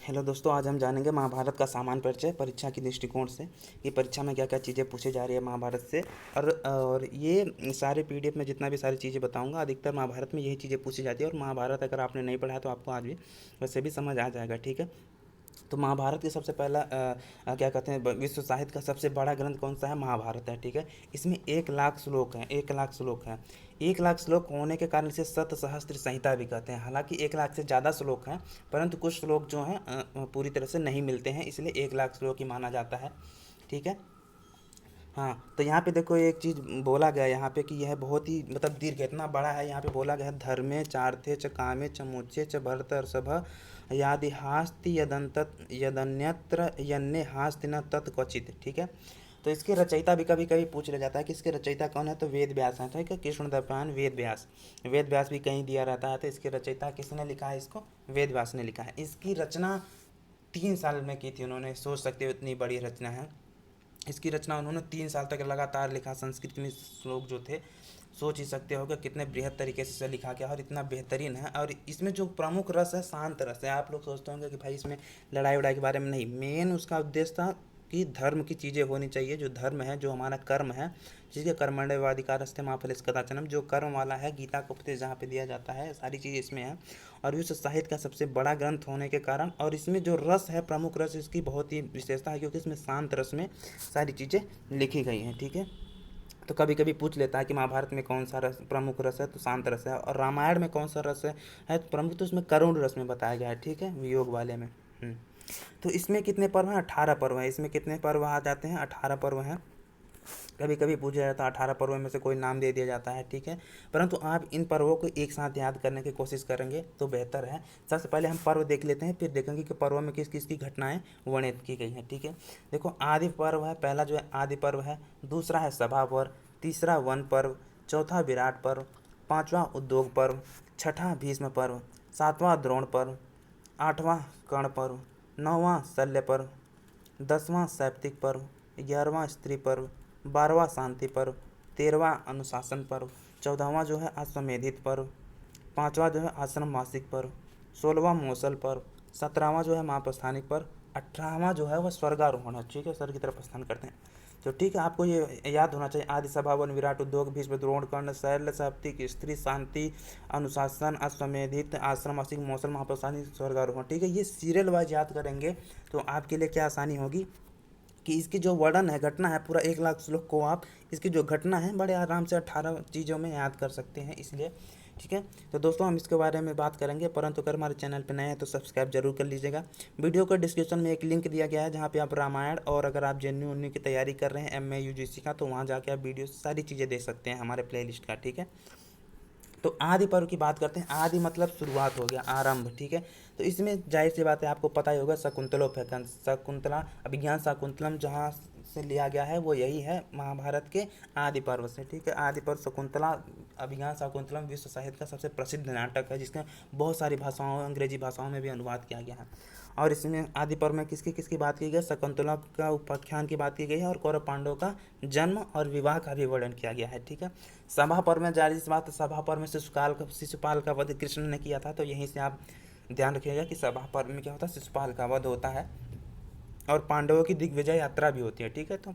Hello दोस्तों, आज हम जानेंगे महाभारत का सामान्य परिचय परीक्षा की दृष्टिकोण से कि परीक्षा में क्या क्या चीज़ें पूछी जा रही है महाभारत से। और ये सारे पीडीएफ में जितना भी सारी चीज़ें बताऊंगा, अधिकतर महाभारत में यही चीज़ें पूछी जाती है। और महाभारत अगर आपने नहीं पढ़ा है तो आपको आज भी वैसे भी समझ आ जाएगा, ठीक है। तो महाभारत की सबसे पहला क्या कहते हैं, विश्व साहित्य का सबसे बड़ा ग्रंथ कौन सा है? महाभारत है, ठीक है। इसमें 1 लाख श्लोक हैं, 1 लाख श्लोक हैं। 1 लाख श्लोक होने के कारण इसे सत सहस्त्र संहिता भी कहते हैं। हालांकि 1 लाख से ज़्यादा श्लोक हैं, परंतु कुछ श्लोक जो हैं पूरी तरह से नहीं मिलते हैं, इसलिए 1 लाख श्लोक ही माना जाता है, ठीक है। हाँ, तो यहाँ पे देखो एक चीज़ बोला गया है यहाँ पे कि यह बहुत ही मतलब दीर्घ है, इतना बड़ा है। यहाँ पे बोला गया है, धर्मे चार्थे च कामे च मोक्षे च भरतर्षभ यादि हास्ति यदन्यत्र यन्ने हास्ति न तत् क्वचित, ठीक है। तो इसके रचयिता भी कभी कभी पूछ लिया जाता है कि इसके रचयिता कौन है, तो वेद व्यास हैं, ठीक है। कृष्णद्वैपायन वेद व्यास, वेद व्यास भी कहीं दिया रहता है। तो इसके रचयिता किसने लिखा है? इसको वेद व्यास ने लिखा है। इसकी रचना 3 साल में की थी उन्होंने, सोच सकते हो इतनी बड़ी रचना है। इसकी रचना उन्होंने 3 साल तक लगातार लिखा। संस्कृत में श्लोक जो थे, सोच ही सकते हो कि कितने बृहद तरीके से इसे लिखा गया और इतना बेहतरीन है। और इसमें जो प्रमुख रस है, शांत रस है। आप लोग सोचते होंगे कि भाई इसमें लड़ाई वड़ाई के बारे में नहीं, मेन उसका उद्देश्य था कि धर्म की चीज़ें होनी चाहिए। जो धर्म है, जो हमारा कर्म है, जिसके कर्मण्येवाधिकारस्ते मा फलेषु कदाचन, जो कर्म वाला है, गीता का उपदेश जहाँ पे दिया जाता है, सारी चीज़ें इसमें है। और विश्व साहित्य का सबसे बड़ा ग्रंथ होने के कारण, और इसमें जो रस है, प्रमुख रस, इसकी बहुत ही विशेषता है क्योंकि इसमें शांत रस में सारी चीज़ें लिखी गई हैं, ठीक है। तो कभी कभी पूछ लेता है कि महाभारत में कौन सा रस प्रमुख रस है, तो शांत रस है। और रामायण में कौन सा रस है तो प्रमुख, तो उसमें करुण रस में बताया गया है, ठीक है, वियोग वाले में। तो इसमें कितने पर्व हैं? 18 पर्व हैं। इसमें कितने पर्व आ जाते हैं? 18 पर्व हैं। कभी कभी पूछा जाता है 18 पर्व में से कोई नाम दे दिया जाता है, ठीक है। परंतु आप इन पर्वों को एक साथ याद करने की कोशिश करेंगे तो बेहतर है। सबसे पहले हम पर्व देख लेते हैं, फिर देखेंगे कि पर्वों में किस किस की घटनाएं वर्णित की गई हैं, ठीक है। देखो, आदि पर्व है, पहला जो है आदि पर्व है। दूसरा है सभा पर्व। तीसरा वन पर्व। चौथा विराट पर्व। पांचवा उद्योग पर्व। छठा भीष्म पर्व। सातवां द्रोण पर्व। आठवां कर्ण पर्व। नौवां शल्य पर्व। 10वां सैप्तिक पर्व। 11वां स्त्री पर्व। 12वां शांति पर्व। 13वां अनुशासन पर्व। 14वां जो है अश्वमेधित पर्व। 5वां जो है आश्रम मासिक पर्व। 16वां मौसल पर्व। 17वां जो है महाप्रस्थानिक पर्व। 18वां जो है वह स्वर्गारोहण है, ठीक है, स्वर्ग की तरफ प्रस्थान करते हैं। तो ठीक है, आपको ये याद होना चाहिए, आदि सभा वन विराट उद्योग भीष्म द्रोण कर्ण शैल्य सैप्तिक स्त्री शांति अनुशासन अश्वमेधित आश्रम मासिक मौसल महाप्रस्थानिक स्वर्गारोहण, ठीक है। ये सीरियल वाइज याद करेंगे तो आपके लिए क्या आसानी होगी कि इसकी जो वर्णन है, घटना है, पूरा 1 लाख श्लोक को आप इसकी जो घटना है बड़े आराम से 18 चीज़ों में याद कर सकते हैं, इसलिए, ठीक है। तो दोस्तों, हम इसके बारे में बात करेंगे, परंतु अगर हमारे चैनल पर नए हैं तो सब्सक्राइब जरूर कर लीजिएगा। वीडियो को डिस्क्रिप्शन में एक लिंक दिया गया है जहाँ पे आप रामायण, और अगर आप जेएनयू उन्नी की तैयारी कर रहे हैं MA UGC का, तो वहाँ जाके आप वीडियो सारी चीज़ें देख सकते हैं हमारे प्लेलिस्ट का, ठीक है। तो आदि पर्व की बात करते हैं। आदि मतलब शुरुआत हो गया, आरंभ, ठीक है। तो इसमें जाहिर सी बात है, आपको पता ही होगा, शकुंतलोपैकन, शकुंतला अभिज्ञान शाकुंतलम जहाँ से लिया गया है वो यही है महाभारत के आदि पर्व से, ठीक है। आदि पर्व शकुंतला अभिज्ञान शाकुंतलम विश्व साहित्य का सबसे प्रसिद्ध नाटक है, जिसका बहुत सारी भाषाओं, अंग्रेजी भाषाओं में भी अनुवाद किया गया है। और इसमें आदि पर्व में किसकी किसकी बात की गई? शकुंतला का उपाख्यान की बात की गई है, और कौरव पांडव का जन्म और विवाह का भी वर्णन किया गया है, ठीक है। सभा पर्व में जारी सी बात, सभा पर्व में शिशुपाल का वध कृष्ण ने किया था। तो यहीं से आप ध्यान रखिएगा कि सभा पर्व में क्या होता है, शिशुपाल का वध होता है। और पांडवों की दिग्विजय यात्रा भी होती है, ठीक है। तो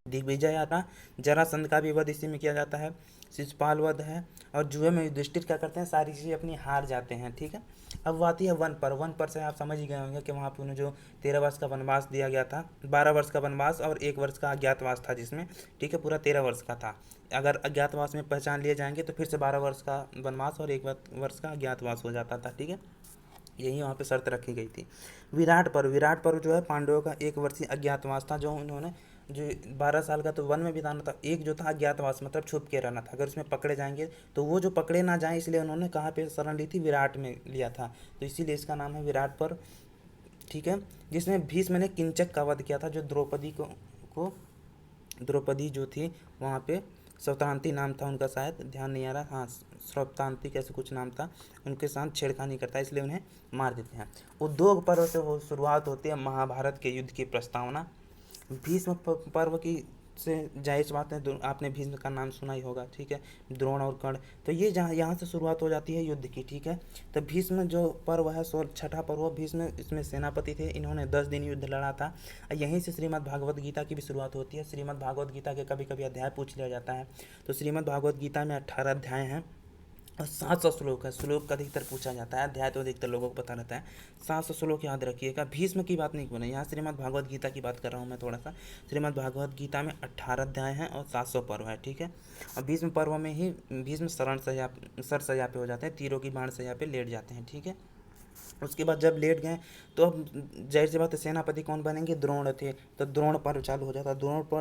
दिग्विजय यात्रा, जरासंध का भी वध इसी में किया जाता है, शिशुपाल वध है। और जुए में युधिष्ठिर क्या करते हैं, सारी चीज़ें अपनी हार जाते हैं, ठीक है। अब वो आती है वन पर। वन पर से आप समझ ही गए होंगे कि वहाँ पे उन्हें जो 13 वर्ष का वनवास दिया गया था, 12 वर्ष का वनवास और 1 वर्ष का अज्ञातवास था जिसमें, ठीक है, पूरा 13 वर्ष का था। अगर अज्ञातवास में पहचान लिए जाएंगे तो फिर से 12 वर्ष का वनवास और 1 वर्ष का अज्ञातवास हो जाता था, ठीक है। यही वहाँ पे शर्त रखी गई थी। विराट पर्व, विराट पर्व जो है पांडवों का 1 वर्षीय अज्ञातवास था, जो उन्होंने जो 12 साल का तो वन में बिताना था, एक जो था अज्ञातवास मतलब छुप के रहना था। अगर उसमें पकड़े जाएंगे तो वो जो पकड़े ना जाएं, इसलिए उन्होंने कहाँ पे शरण ली थी? विराट में लिया था। तो इसीलिए इसका नाम है विराट पर्व, ठीक है। जिसमें भीष्म ने किंचक का वध किया था, जो को द्रौपदी जो थी वहाँ पे, स्वतांती नाम था उनका, शायद ध्यान नहीं आ रहा, हाँ, स्वतांती कैसे कुछ नाम था, उनके साथ छेड़खानी करता है, इसलिए उन्हें मार देते हैं। उद्योग पर्व से शुरुआत होती है महाभारत के युद्ध की प्रस्तावना। भीष्म पर्व की से जाहिर सी बात है आपने भीष्म का नाम सुना ही होगा, ठीक है, द्रोण और कर्ण। तो ये जहाँ यहाँ से शुरुआत हो जाती है युद्ध की, ठीक है। तो भीष्म जो पर्व है 6ठा पर्व, भीष्म इसमें सेनापति थे, इन्होंने 10 दिन युद्ध लड़ा था। यहीं से श्रीमद् भागवत गीता की भी शुरुआत होती है। श्रीमद् भागवत गीता के कभी कभी अध्याय पूछ लिया जाता है। तो श्रीमद् भागवत गीता में 18 अध्याय हैं और 700 श्लोक है। श्लोक का अधिकतर पूछा जाता है, अध्याय तो अधिकतर लोगों को पता रहता है। 700 श्लोक याद रखिएगा। भीष्म की बात नहीं बोले, यहाँ श्रीमद् भागवत गीता की बात कर रहा हूँ मैं थोड़ा सा। श्रीमद् भागवत गीता में 18 अध्याय हैं और 700 पर्व है, ठीक है। और भीष्म पर्व में ही भीष्म सर सजा पे हो जाते हैं, तीरों की बाण सजा पे लेट जाते हैं, ठीक है। उसके बाद जब लेट गए तो अब जाहिर सी बात है सेनापति कौन बनेंगे, द्रोण थे। तो द्रोण पर्व चालू हो जाता है।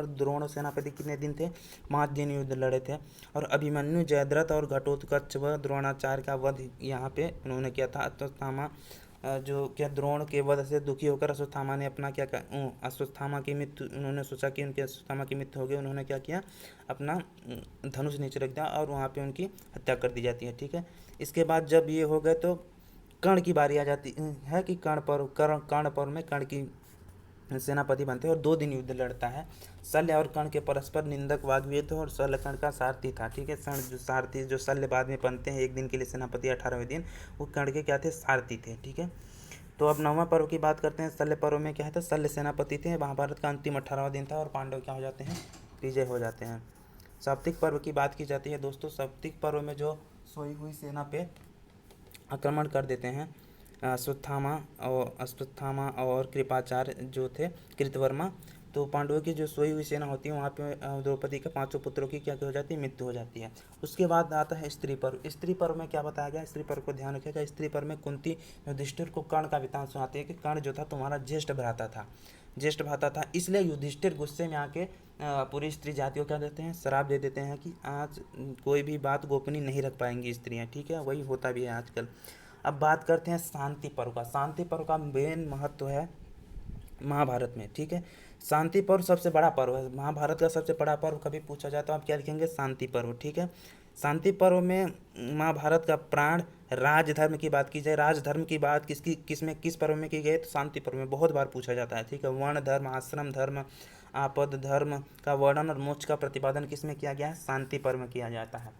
द्रोण और सेनापति कितने दिन थे, 5 दिन युद्ध लड़े थे। और अभिमन्यु, जयद्रथ और घटोत्कच व द्रोणाचार्य का वध यहाँ पे उन्होंने किया था। अश्वत्थामा जो क्या द्रोण के वध से दुखी होकर अश्वत्थामा ने अपना क्या अश्वत्थामा की मृत्यु, उन्होंने सोचा कि उनके अश्वत्थामा की मृत्यु हो गई, उन्होंने क्या किया, अपना धनुष नीचे रख दिया और वहाँ पे उनकी हत्या कर दी जाती है, ठीक है। इसके बाद जब ये हो गए तो कर्ण की बारी आ जाती है कि कर्ण पर्व में कर्ण की सेनापति बनते हैं और 2 दिन युद्ध लड़ता है। शल्य और कर्ण के परस्पर निंदक वाग्युद्ध और शल्य कर्ण का सारथी था, ठीक है। सारथी जो शल्य बाद में बनते हैं 1 दिन के लिए सेनापति, 18वें दिन वो कर्ण के क्या थे, सारथी थे, ठीक है। तो अब 9वां पर्व की बात करते हैं। शल्य पर्व में क्या है, शल्य सेनापति थे। महाभारत का अंतिम 18वां दिन था और पांडव क्या हो जाते हैं, विजय हो जाते हैं। सप्तिक पर्व की बात की जाती है दोस्तों। सप्तिक पर्व में जो सोई हुई सेना पे आक्रमण कर देते हैं अश्वत्थामा और कृपाचार्य जो थे, कृतवर्मा। तो पांडवों की जो सोई हुई सेना होती है वहाँ पे द्रौपदी के 5 पुत्रों की क्या हो जाती है, मृत्यु हो जाती है। उसके बाद आता है स्त्री पर्व। स्त्री पर्व में क्या बताया गया, स्त्री पर्व को ध्यान रखिएगा। स्त्री पर्व में कुंती युधिष्ठिर को कर्ण का वृत्तांत सुनाती है कि कर्ण जो था तुम्हारा ज्येष्ठ भ्राता था, इसलिए युधिष्ठिर गुस्से में आके पूरी स्त्री जाति को क्या देते हैं, श्राप दे देते हैं कि आज कोई भी बात गोपनीय नहीं रख पाएंगी स्त्रियाँ, ठीक है। वही होता भी है आजकल। अब बात करते हैं शांति पर्व का। शांति पर्व का मेन महत्व है महाभारत में, ठीक है। शांति पर्व सबसे बड़ा पर्व है, महाभारत का सबसे बड़ा पर्व कभी पूछा जाए तो आप क्या लिखेंगे, शांति पर्व, ठीक है। शांति पर्व में महाभारत का प्राण राजधर्म की बात की जाए, राजधर्म की बात किस पर्व में की गई, तो शांति पर्व में बहुत बार पूछा जाता है, ठीक है। वर्ण धर्म, आश्रम धर्म, आपद धर्म का वर्णन और मोक्ष का प्रतिपादन किसमें किया गया है, शांति पर्व में किया जाता है।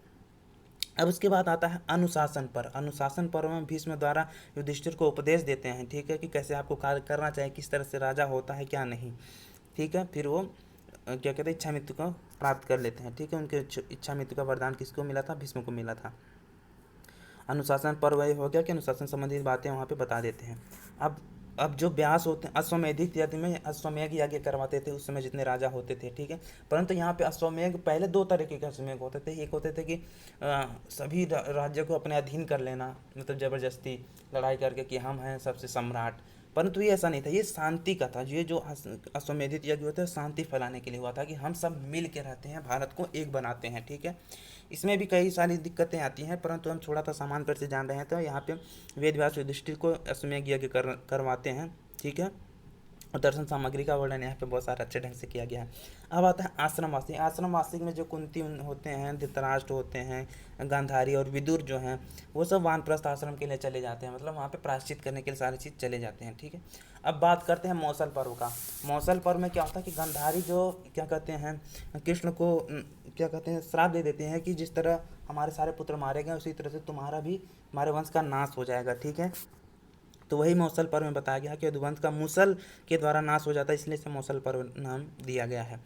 अब उसके बाद आता है अनुशासन पर्व। अनुशासन पर्व में भीष्म द्वारा युधिष्ठिर को उपदेश देते हैं, ठीक है, कि कैसे आपको कार्य करना चाहिए, किस तरह से राजा होता है क्या नहीं, ठीक है। फिर वो क्या कहते हैं, इच्छा मृत्यु को प्राप्त कर लेते हैं, ठीक है। उनके इच्छा मृत्यु का वरदान किसको मिला था, भीष्म को मिला था। अनुशासन पर्व ये हो गया कि अनुशासन संबंधित बातें वहाँ पे बता देते हैं। अब जो व्यास होते हैं, अश्वमेधिक यज्ञ में अश्वमेघ यज्ञ करवाते थे उस समय जितने राजा होते थे, ठीक है। परंतु यहाँ पे अश्वमेघ पहले 2 तरीके के अश्वमेघ होते थे। एक होते थे कि सभी राज्यों को अपने अधीन कर लेना, मतलब जबरदस्ती लड़ाई करके कि हम हैं सबसे सम्राट, परंतु ये ऐसा नहीं था, ये शांति का था। ये जो अश्वमेधिक यज्ञ होता है शांति फैलाने के लिए हुआ था कि हम सब मिल के रहते हैं, भारत को एक बनाते हैं, ठीक है। इसमें भी कई सारी दिक्कतें आती हैं, परंतु हम थोड़ा सा सामान्य पर से जान रहे हैं। तो यहाँ पे वेदव्यास युधिष्ठिर को अश्वमेध यज्ञ करवाते हैं, ठीक है। और दर्शन सामग्री का वर्णन यहाँ पे बहुत सारे अच्छे ढंग से किया गया है। अब आता है आश्रमवासी। आश्रमवासी में जो कुंती होते हैं, धृतराष्ट्र होते हैं, गांधारी और विदुर जो हैं, वो सब वानप्रस्थ आश्रम के लिए चले जाते हैं, मतलब वहाँ पे प्रायश्चित करने के लिए सारी चीज़ चले जाते हैं, ठीक है। अब बात करते हैं मौसल पर्व का। मौसल पर्व में क्या होता है कि गांधारी जो क्या कहते हैं, कृष्ण को क्या कहते हैं, श्राप दे देते हैं कि जिस तरह हमारे सारे पुत्र मारे गए उसी तरह से तुम्हारा भी, हमारे वंश का नाश हो जाएगा, ठीक है। तो वही मौसल पर्व में बताया गया कि यदुवंश का मूसल के द्वारा नाश हो जाता है, इसलिए इसे मौसल पर्व नाम दिया गया है।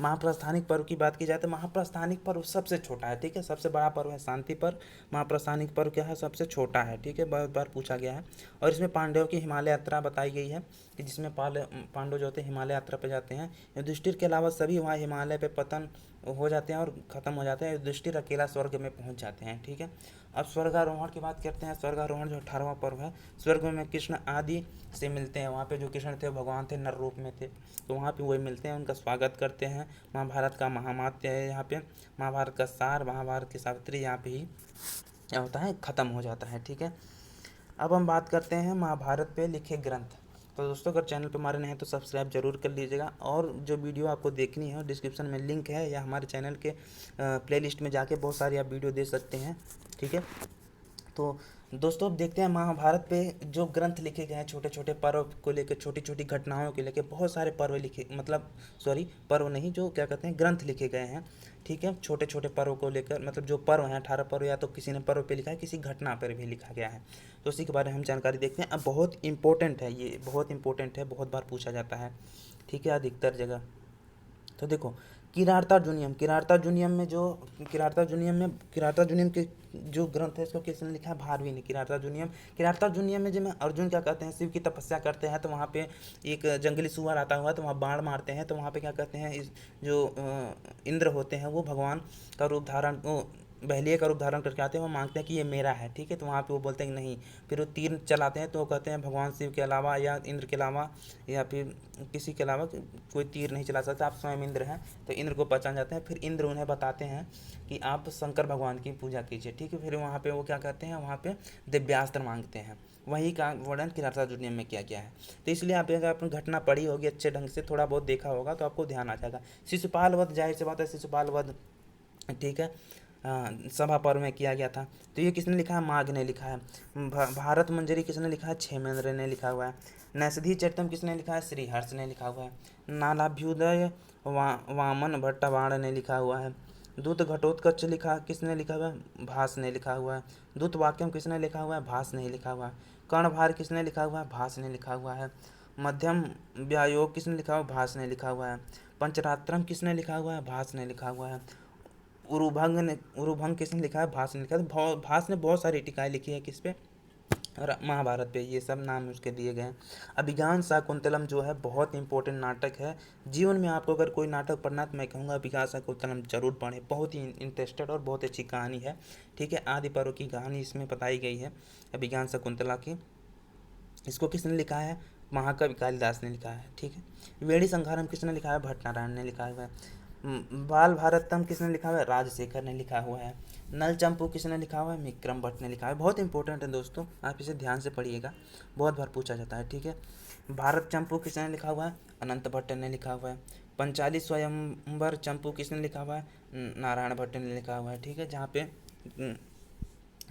महाप्रस्थानिक पर्व की बात की जाए तो महाप्रस्थानिक पर्व सबसे छोटा है, ठीक है। सबसे बड़ा पर्व है शांति पर्व, महाप्रस्थानिक पर्व क्या है, सबसे छोटा है, ठीक है। बहुत बार पूछा गया है। और इसमें पांडवों की हिमालय यात्रा बताई गई है कि जिसमें पांडव जो होते हैं हिमालय यात्रा पर जाते हैं। युधिष्ठिर के अलावा सभी वहाँ हिमालय पे पतन हो जाते हैं और ख़त्म हो जाते हैं। युधिष्ठिर अकेला स्वर्ग में पहुँच जाते हैं, ठीक है। अब स्वर्गारोहण की बात करते हैं। स्वर्गारोहण जो 18वां पर्व है, स्वर्ग में कृष्ण आदि से मिलते हैं। वहाँ पे जो कृष्ण थे भगवान थे, नर रूप में थे, तो वहाँ पे वही मिलते हैं, उनका स्वागत करते हैं। महाभारत का महामात्य है यहाँ पे, महाभारत का सार, महाभारत की सावित्री यहाँ पे ही क्या होता है, ख़त्म हो जाता है, ठीक है। अब हम बात करते हैं महाभारत पे लिखे ग्रंथ। तो दोस्तों अगर चैनल पर हमारे नए हैं तो सब्सक्राइब जरूर कर लीजिएगा। और जो वीडियो आपको देखनी है डिस्क्रिप्शन में लिंक है, या हमारे चैनल के प्लेलिस्ट में जाके बहुत सारी आप वीडियो देख सकते हैं, ठीक है। तो दोस्तों अब देखते हैं महाभारत पे जो ग्रंथ लिखे गए हैं, छोटे छोटे पर्व को लेकर, छोटी छोटी घटनाओं को लेकर बहुत सारे पर्व लिखे, मतलब सॉरी पर्व नहीं, जो क्या कहते हैं ग्रंथ लिखे गए हैं। ठीक है, छोटे छोटे पर्व को लेकर, मतलब जो पर्व हैं 18 पर्व, या तो किसी ने पर्व पे लिखा है, किसी घटना पर भी लिखा गया है। तो उसी के बारे में हम जानकारी देखते हैं। अब बहुत इंपॉर्टेंट है, ये बहुत इंपॉर्टेंट है, बहुत बार पूछा जाता है। ठीक है, अधिकतर जगह। तो देखो, किराता जूनियम के जो ग्रंथ है, इसको किसने लिखा है? भारवी ने। किराता जूनियम में जब अर्जुन क्या कहते हैं, शिव की तपस्या करते हैं, तो वहाँ पे एक जंगली सुअर आता हुआ, तो वहाँ बाण मारते हैं, तो वहाँ पे क्या कहते हैं, इस जो इंद्र होते हैं वो भगवान का रूप धारण, वो बहलिए का रूप धारण करके आते हैं, वो मांगते हैं कि ये मेरा है। ठीक है, तो वहाँ पे वो बोलते हैं कि नहीं। फिर वो तीर चलाते हैं, तो वो कहते हैं भगवान शिव के अलावा या इंद्र के अलावा या फिर किसी के अलावा कोई तीर नहीं चला सकता, आप स्वयं इंद्र हैं। तो इंद्र को पहचान जाते हैं। फिर इंद्र उन्हें बताते हैं कि आप शंकर भगवान की पूजा कीजिए। ठीक है, फिर वहाँ पे वो क्या कहते हैं, वहाँ पे दिव्यास्त्र मांगते हैं। वही का वर्णन किरातार्जुनीय में किया गया है। तो इसलिए आप अगर आपने घटना पढ़ी होगी अच्छे ढंग से, थोड़ा बहुत देखा होगा, तो आपको ध्यान आ जाएगा। शिशुपाल वध, जाहिर सी बात है शिशुपाल वध, ठीक है, सभा पर्व में किया गया था। तो ये किसने लिखा है? माघ ने लिखा है। भारत मंजरी किसने लिखा है? क्षेमेंद्र ने लिखा हुआ है। नैषधि चरितम किसने लिखा है? श्रीहर्ष ने लिखा हुआ है। नालाभ्युदय वामन भट्टवाण ने लिखा हुआ है। दूत घटोत्कच लिखा किसने लिखा हुआ है? भास ने लिखा हुआ है। दूत वाक्यम किसने लिखा हुआ है? भास ने लिखा हुआ है। कर्णभार किसने लिखा हुआ है? भास ने लिखा हुआ है। मध्यम व्यायोग किसने लिखा हुआ है? भास ने लिखा हुआ है। पंचरात्रम किसने लिखा हुआ है? भास ने लिखा हुआ है। उरुभंग किसने लिखा है? भास ने लिखा है। तो भास ने बहुत सारी टीकाएँ लिखी है किस पे? और महाभारत पे। ये सब नाम उसके दिए गए हैं। अभिज्ञान शाकुंतलम जो है बहुत इंपॉर्टेंट नाटक है। जीवन में आपको अगर कोई नाटक पढ़ना है तो मैं कहूँगा अभिज्ञान शाकुंतलम जरूर पढ़ें। बहुत ही इंटरेस्टेड और बहुत अच्छी कहानी है। ठीक है, आदि पर्व की कहानी इसमें बताई गई है अभिज्ञान शाकुंतला की। इसको किसने लिखा है? महाकवि कालिदास ने लिखा है। ठीक है, वेणी संहारम किसने लिखा है? भट्टनारायण ने लिखा हुआ है। बाल भारतम किसने लिखा हुआ है? राजशेखर ने लिखा हुआ है। नल चंपू किसने लिखा हुआ है? विक्रम भट्ट ने लिखा है। बहुत इंपॉर्टेंट है दोस्तों, आप इसे ध्यान से पढ़िएगा, बहुत बार पूछा जाता है। ठीक है, भारत चंपू किसने लिखा हुआ है? अनंत भट्ट ने लिखा हुआ है। पंचाली स्वयंवर चंपू किसने लिखा हुआ है? नारायण भट्ट ने लिखा हुआ है। ठीक है, जहाँ पे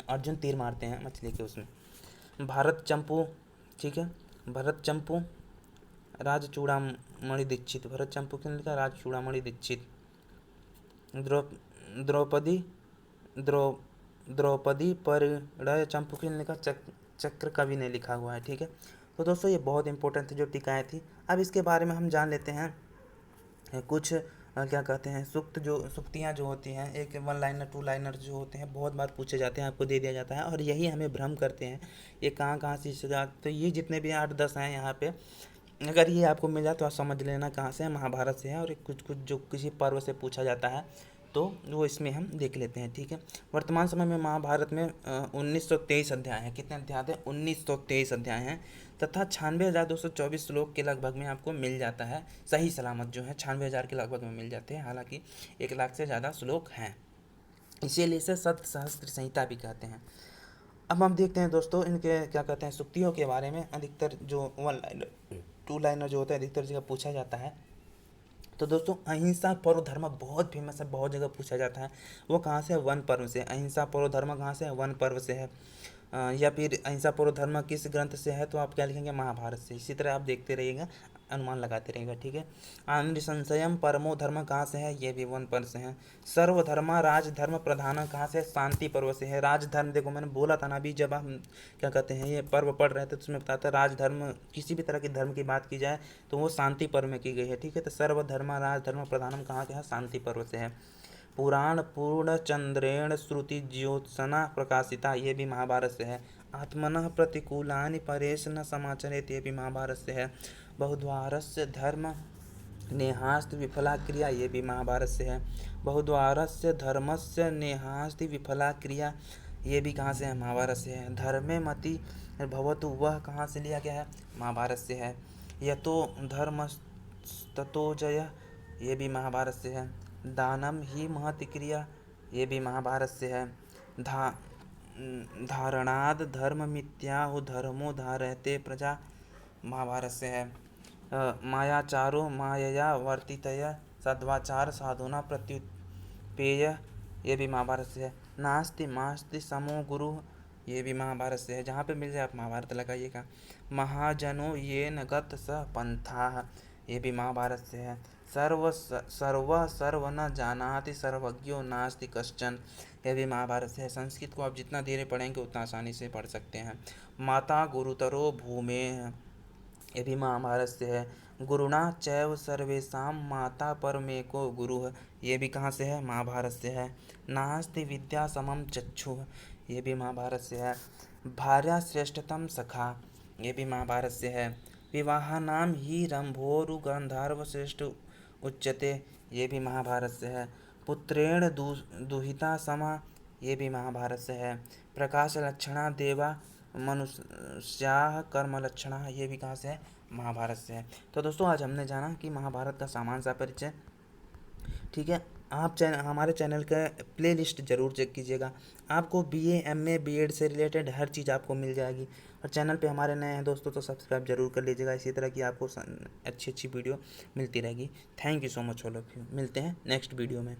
अर्जुन तीर मारते हैं मछली के उसमें। भारत चंपू, ठीक है, भरत चंपू राज चूड़ामणि दीक्षित, भरत चंपू किसने लिखा? राज चूड़ामणि दीक्षित। द्रौपदी द्रौ द्रौपदी परिणय चंपू किसने लिखा? चक्र कवि ने लिखा हुआ है। ठीक है, तो दोस्तों ये बहुत इंपॉर्टेंट थी जो टीकाएँ थी। अब इसके बारे में हम जान लेते हैं कुछ क्या कहते हैं, सुक्तियाँ जो होती हैं, एक वन लाइनर टू लाइनर जो होते हैं, बहुत बार पूछे जाते हैं, आपको दे दिया जाता है और यही हमें भ्रम करते हैं ये कहाँ कहाँ से इसका। तो ये जितने भी 8-10 हैं यहाँ पे, अगर ये आपको मिल जाए तो आप समझ लेना कहाँ से है, महाभारत से है। और कुछ कुछ जो किसी पर्व से पूछा जाता है तो वो इसमें हम देख लेते हैं। ठीक है, वर्तमान समय में महाभारत में 1923 अध्याय हैं। कितने अध्याय हैं? 1923 अध्याय हैं तथा 96,224 श्लोक के लगभग में आपको मिल जाता है। सही सलामत जो है 96,000 के लगभग में मिल जाते हैं, हालांकि 1 लाख से ज़्यादा श्लोक हैं, इसीलिए इसे सप्त सहस्त्र संहिता भी कहते हैं। अब हम देखते हैं दोस्तों इनके क्या कहते हैं सुक्तियों के बारे में। अधिकतर जो वन लाइनर टू लाइनर जो होता है अधिकतर जगह पूछा जाता है। तो दोस्तों अहिंसा पर्व धर्म बहुत फेमस है, बहुत जगह पूछा जाता है। वो कहाँ से है? वन पर्व से। अहिंसा पर्व धर्म कहाँ से है? वन पर्व से है। या फिर अहिंसा पर्व धर्म किस ग्रंथ से है? तो आप क्या लिखेंगे? महाभारत से। इसी तरह आप देखते रहिएगा, अनुमान लगाते रहिएगा। ठीक है, आनंद संशयम परमो धर्म कहाँ से है? ये भी वन पर्व से है। सर्वधर्मा राजधर्म प्रधान कहाँ से? शांति पर्व से है। राजधर्म देखो मैंने बोला था ना अभी, जब हम क्या कहते हैं ये पर्व पढ़ रहे थे तो उसमें बताता है राजधर्म, किसी भी तरह के धर्म की बात की जाए तो वो शांति पर्व में की गई है। ठीक है, तो सर्वधर्मा राजधर्म प्रधानम कहाँ के है? शांति पर्व से है। पुराण पूर्ण चंद्रेण श्रुति ज्योत्सना प्रकाशिता, ये भी महाभारत से है। आत्मनः प्रतिकूलानि परेश न समाचरेत, ये भी महाभारत से है। बहुद्वारस्य धर्म नेहास्ति विफला क्रिया, ये भी महाभारत से है। बहुद्वारस्य धर्मस्य नेहास्ति विफला क्रिया, ये भी कहाँ से है? महाभारत से है। धर्मे मति भवतु, वह कहाँ से लिया गया है? महाभारत से है। यतो धर्म ततो जय, ये भी महाभारत से है। दानम ही महति क्रिया, ये भी महाभारत से है। धा धारणाद धर्म मिथ्याहु धर्मो धारयते प्रजा, महाभारत से है। मायाचारो मायया वर्तितया सद्वाचार साधुना प्रत्युपेय, ये भी महाभारत से है। नास्ति मास्ति समो गुरु ये भी महाभारत से है। जहाँ पे मिल जाए आप महाभारत लगाइएगा। महाजनो ये नगत स पंथा, ये भी महाभारत से है। सर्व न जानाति सर्वज्ञो नास्ति कश्चन, यह भी महाभारत से है। संस्कृत को आप जितना धीरे पढ़ेंगे उतना आसानी से पढ़ सकते हैं। माता गुरुतरो भूमे, ये भी महाभारत से है। गुरुणा चैव सर्वेषां माता परमेको गुरुः, ये भी कहाँ से है? महाभारत से है। नास्ति विद्या समम चक्षुः, ये भी महाभारत से है। भार्या श्रेष्ठतम सखा, ये भी महाभारत से है। विवाहानाम ही रंभोरु गंधर्व श्रेष्ठ उच्यते, ये भी महाभारत से है। पुत्रेण दुहिता समा, ये भी महाभारत से है। प्रकाश लक्षणा देवा मनुष्याः कर्म लक्षणा, ये भी कहाँ से है? महाभारत से है। तो दोस्तों आज हमने जाना कि महाभारत का सामान्य सा परिचय। ठीक है, आप हमारे चैनल का प्लेलिस्ट ज़रूर चेक कीजिएगा। आपको BA MA BEd से रिलेटेड हर चीज़ आपको मिल जाएगी। और चैनल पे हमारे नए हैं दोस्तों तो सब्सक्राइब जरूर कर लीजिएगा। इसी तरह की आपको अच्छी अच्छी वीडियो मिलती रहेगी। Thank you so much all of you. मिलते हैं नेक्स्ट वीडियो में।